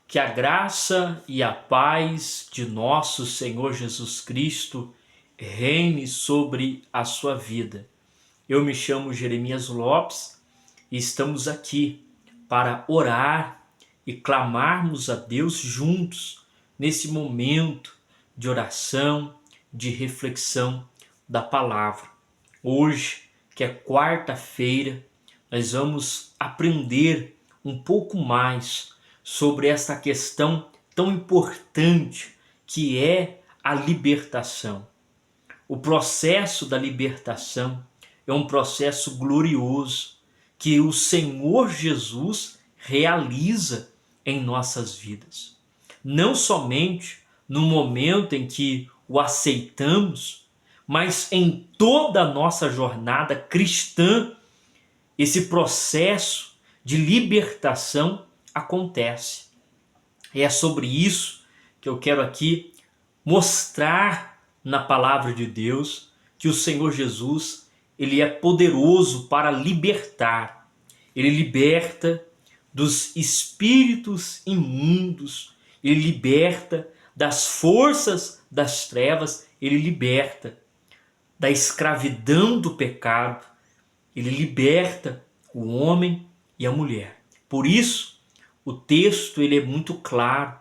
Que a graça e a paz de nosso Senhor Jesus Cristo reine sobre a sua vida. Eu me chamo Jeremias Lopes e estamos aqui para orar e clamarmos a Deus juntos nesse momento de oração, de reflexão da palavra. Hoje, que é quarta-feira, nós vamos aprender um pouco mais sobre esta questão tão importante que é a libertação. O processo da libertação é um processo glorioso que o Senhor Jesus realiza em nossas vidas. Não somente no momento em que o aceitamos, mas em toda a nossa jornada cristã, esse processo de libertação acontece. E é sobre isso que eu quero aqui mostrar na palavra de Deus que o Senhor Jesus, ele é poderoso para libertar. Ele liberta dos espíritos imundos, ele liberta das forças das trevas, ele liberta da escravidão do pecado, ele liberta o homem e a mulher. Por isso, o texto ele é muito claro,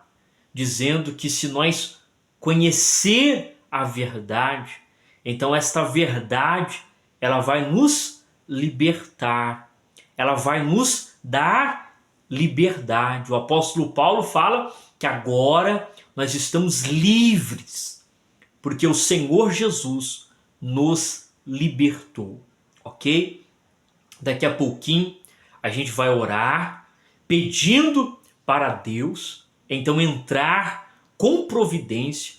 dizendo que se nós conhecer a verdade, então esta verdade ela vai nos libertar, ela vai nos dar liberdade. O apóstolo Paulo fala que agora nós estamos livres, porque o Senhor Jesus nos libertou, ok? Daqui a pouquinho a gente vai orar pedindo para Deus então entrar com providência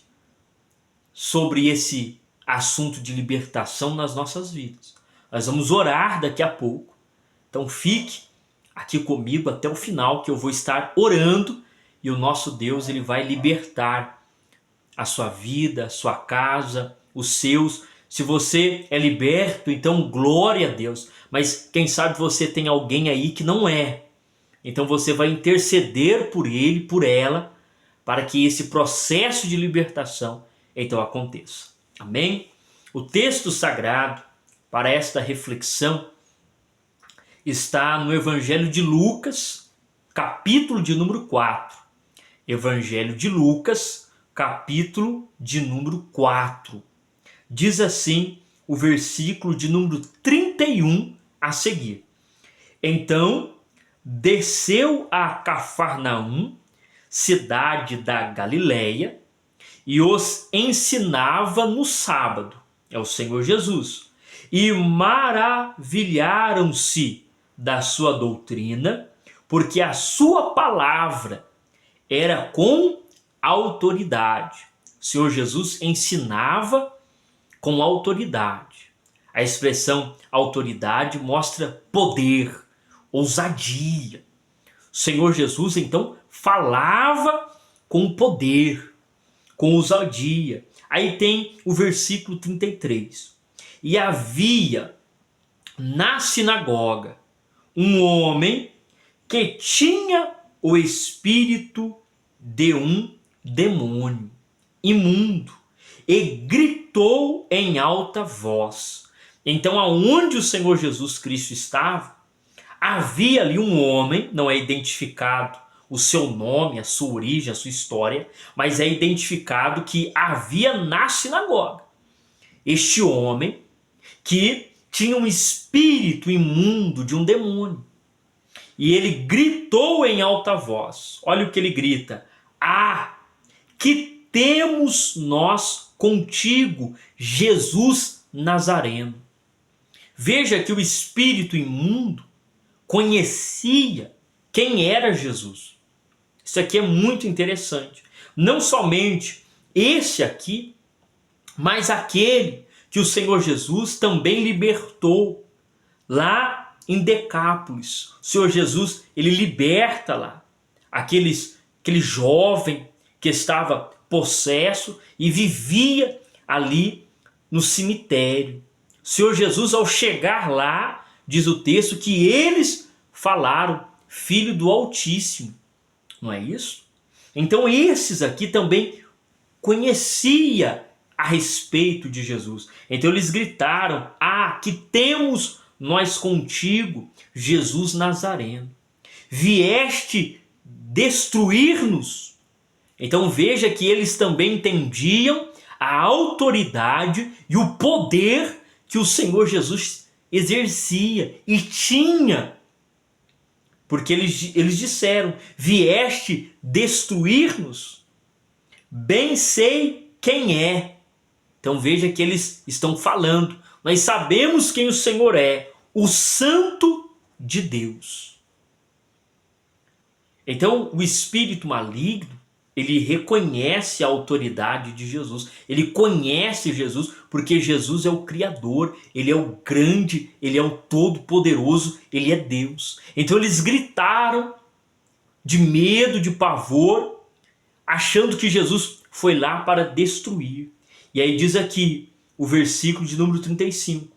sobre esse assunto de libertação nas nossas vidas. Nós vamos orar daqui a pouco, então fique aqui comigo até o final que eu vou estar orando e o nosso Deus ele vai libertar a sua vida, a sua casa, os seus. Se você é liberto, então glória a Deus. Mas quem sabe você tem alguém aí que não é. Então você vai interceder por ele, por ela, para que esse processo de libertação então aconteça. Amém? O texto sagrado para esta reflexão está no Evangelho de Lucas, capítulo de número 4. Evangelho de Lucas, capítulo de número 4. Diz assim o versículo de número 31 a seguir. Então desceu a Cafarnaum, cidade da Galileia, e os ensinava no sábado, é o Senhor Jesus, e maravilharam-se da sua doutrina, porque a sua palavra era com autoridade. O Senhor Jesus ensinava com autoridade. A expressão autoridade mostra poder, ousadia. O Senhor Jesus então falava com poder, com ousadia. Aí tem o versículo 33. E havia na sinagoga um homem que tinha o espírito de um demônio imundo e gritou em alta voz. Então, aonde o Senhor Jesus Cristo estava, havia ali um homem, não é identificado o seu nome, a sua origem, a sua história, mas é identificado que havia na sinagoga este homem que tinha um espírito imundo de um demônio. E ele gritou em alta voz. Olha o que ele grita. Ah, que temos nós contigo, Jesus Nazareno. Veja que o espírito imundo conhecia quem era Jesus. Isso aqui é muito interessante. Não somente esse aqui, mas aquele que o Senhor Jesus também libertou lá em Decápolis. O Senhor Jesus, ele liberta lá aquele jovem que estava possesso e vivia ali no cemitério. O Senhor Jesus, ao chegar lá, diz o texto que eles falaram, Filho do Altíssimo. Não é isso? Então esses aqui também conhecia a respeito de Jesus. Então eles gritaram: ah, que temos nós contigo, Jesus Nazareno. Vieste destruir-nos. Então veja que eles também entendiam a autoridade e o poder que o Senhor Jesus exercia e tinha. Porque eles disseram: vieste destruir-nos? Bem sei quem é. Então veja que eles estão falando: nós sabemos quem o Senhor é, o Santo de Deus. Então o espírito maligno, ele reconhece a autoridade de Jesus. Ele conhece Jesus porque Jesus é o Criador, ele é o grande, ele é o todo-poderoso, ele é Deus. Então eles gritaram de medo, de pavor, achando que Jesus foi lá para destruir. E aí diz aqui o versículo de número 35.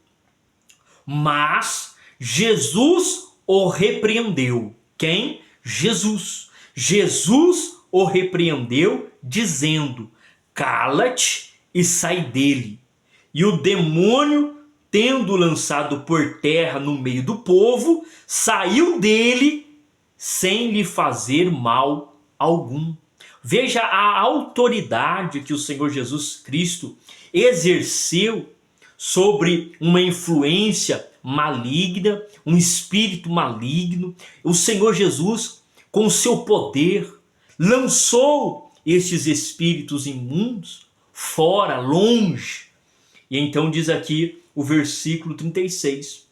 Mas Jesus o repreendeu. Quem? Jesus. Jesus o repreendeu, dizendo: cala-te e sai dele. E o demônio, tendo lançado por terra no meio do povo, saiu dele sem lhe fazer mal algum. Veja a autoridade que o Senhor Jesus Cristo exerceu sobre uma influência maligna, um espírito maligno. O Senhor Jesus, com o seu poder, lançou estes espíritos imundos fora, longe. E então diz aqui o versículo 36.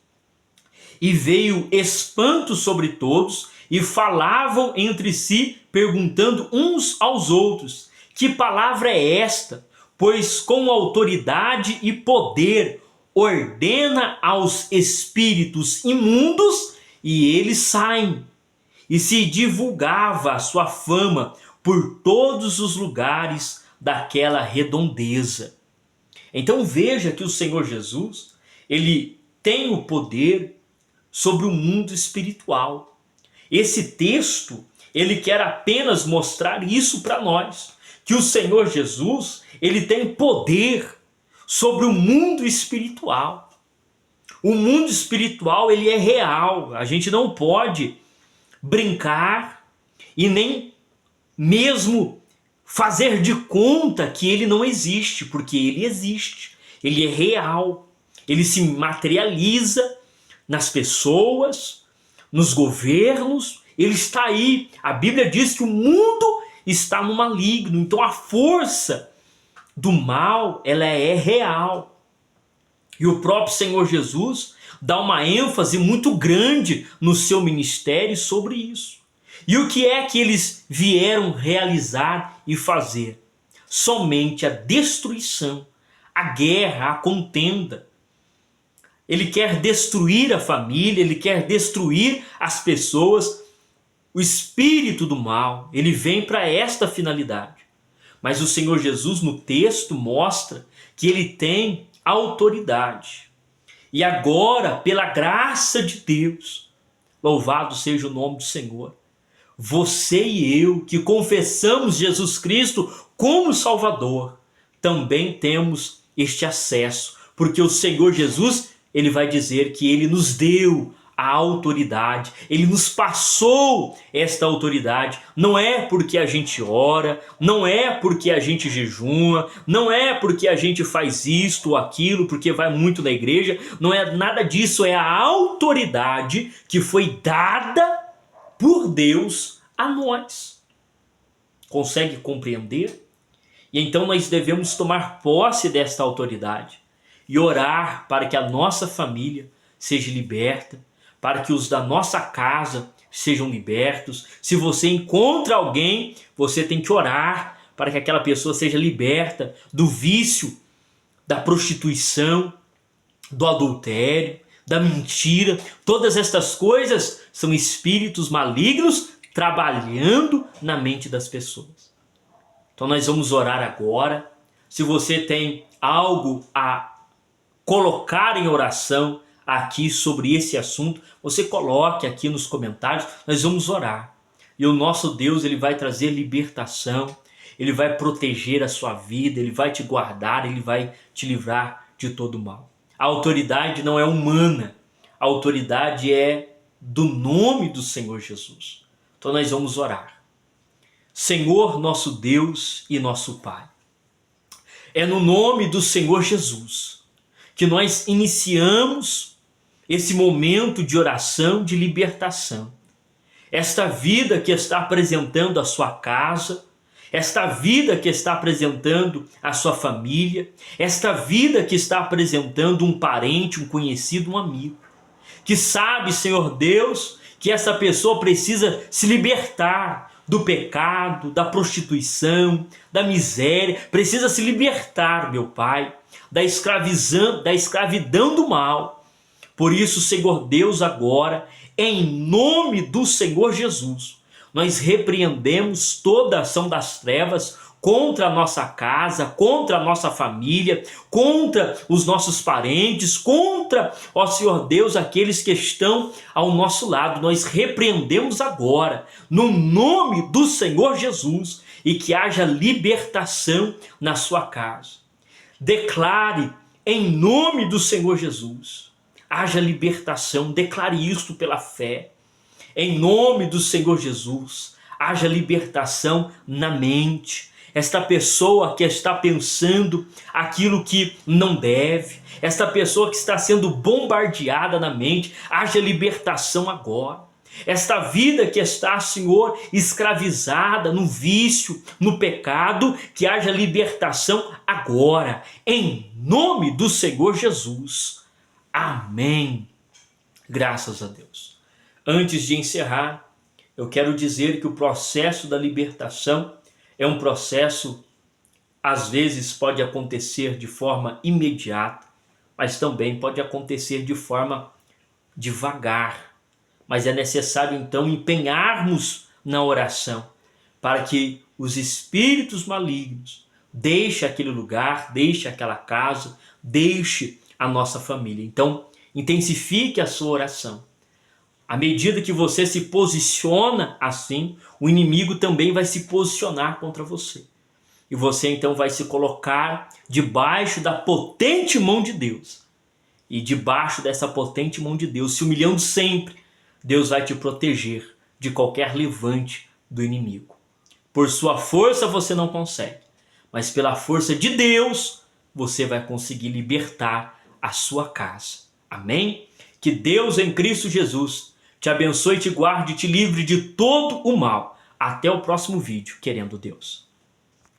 E veio espanto sobre todos, e falavam entre si, perguntando uns aos outros: que palavra é esta? Pois com autoridade e poder ordena aos espíritos imundos, e eles saem. E se divulgava a sua fama por todos os lugares daquela redondeza. Então veja que o Senhor Jesus, ele tem o poder sobre o mundo espiritual. Esse texto, ele quer apenas mostrar isso para nós, que o Senhor Jesus, ele tem poder sobre o mundo espiritual. O mundo espiritual, ele é real. A gente não pode brincar e nem mesmo fazer de conta que ele não existe, porque ele existe. Ele é real. Ele se materializa nas pessoas, nos governos. Ele está aí. A Bíblia diz que o mundo está no maligno. Então a força do mal, ela é real. E o próprio Senhor Jesus dá uma ênfase muito grande no seu ministério sobre isso. E o que é que eles vieram realizar e fazer? Somente a destruição, a guerra, a contenda. Ele quer destruir a família, ele quer destruir as pessoas. O espírito do mal, ele vem para esta finalidade. Mas o Senhor Jesus no texto mostra que ele tem autoridade. E agora, pela graça de Deus, louvado seja o nome do Senhor, você e eu que confessamos Jesus Cristo como Salvador, também temos este acesso, porque o Senhor Jesus, ele vai dizer que ele nos deu a autoridade, ele nos passou esta autoridade. Não é porque a gente ora, não é porque a gente jejuma, não é porque a gente faz isto ou aquilo, porque vai muito na igreja, não é nada disso, é a autoridade que foi dada por Deus a nós. Consegue compreender? E então nós devemos tomar posse desta autoridade e orar para que a nossa família seja liberta, para que os da nossa casa sejam libertos. Se você encontra alguém, você tem que orar para que aquela pessoa seja liberta do vício, da prostituição, do adultério, da mentira. Todas estas coisas são espíritos malignos trabalhando na mente das pessoas. Então nós vamos orar agora. Se você tem algo a colocar em oração aqui sobre esse assunto, você coloque aqui nos comentários, nós vamos orar. E o nosso Deus, ele vai trazer libertação, ele vai proteger a sua vida, ele vai te guardar, ele vai te livrar de todo mal. A autoridade não é humana, a autoridade é do nome do Senhor Jesus. Então nós vamos orar. Senhor, nosso Deus e nosso Pai, é no nome do Senhor Jesus que nós iniciamos esse momento de oração, de libertação. Esta vida que está apresentando a sua casa, esta vida que está apresentando a sua família, esta vida que está apresentando um parente, um conhecido, um amigo, que sabe, Senhor Deus, que essa pessoa precisa se libertar do pecado, da prostituição, da miséria, precisa se libertar, meu Pai, da escravidão do mal. Por isso, Senhor Deus, agora, em nome do Senhor Jesus, nós repreendemos toda a ação das trevas contra a nossa casa, contra a nossa família, contra os nossos parentes, contra, ó Senhor Deus, aqueles que estão ao nosso lado. Nós repreendemos agora, no nome do Senhor Jesus, e que haja libertação na sua casa. Declare em nome do Senhor Jesus, haja libertação, declare isto pela fé. Em nome do Senhor Jesus, haja libertação na mente. Esta pessoa que está pensando aquilo que não deve, esta pessoa que está sendo bombardeada na mente, haja libertação agora. Esta vida que está, Senhor, escravizada no vício, no pecado, que haja libertação agora, em nome do Senhor Jesus. Amém. Graças a Deus. Antes de encerrar, eu quero dizer que o processo da libertação é um processo, às vezes pode acontecer de forma imediata, mas também pode acontecer de forma devagar. Mas é necessário então empenharmos na oração para que os espíritos malignos deixem aquele lugar, deixem aquela casa, deixem a nossa família. Então, intensifique a sua oração. À medida que você se posiciona assim, o inimigo também vai se posicionar contra você. E você então vai se colocar debaixo da potente mão de Deus. E debaixo dessa potente mão de Deus, se humilhando sempre, Deus vai te proteger de qualquer levante do inimigo. Por sua força você não consegue, mas pela força de Deus você vai conseguir libertar a sua casa. Amém? Que Deus em Cristo Jesus te abençoe, te guarde e te livre de todo o mal. Até o próximo vídeo, querendo Deus.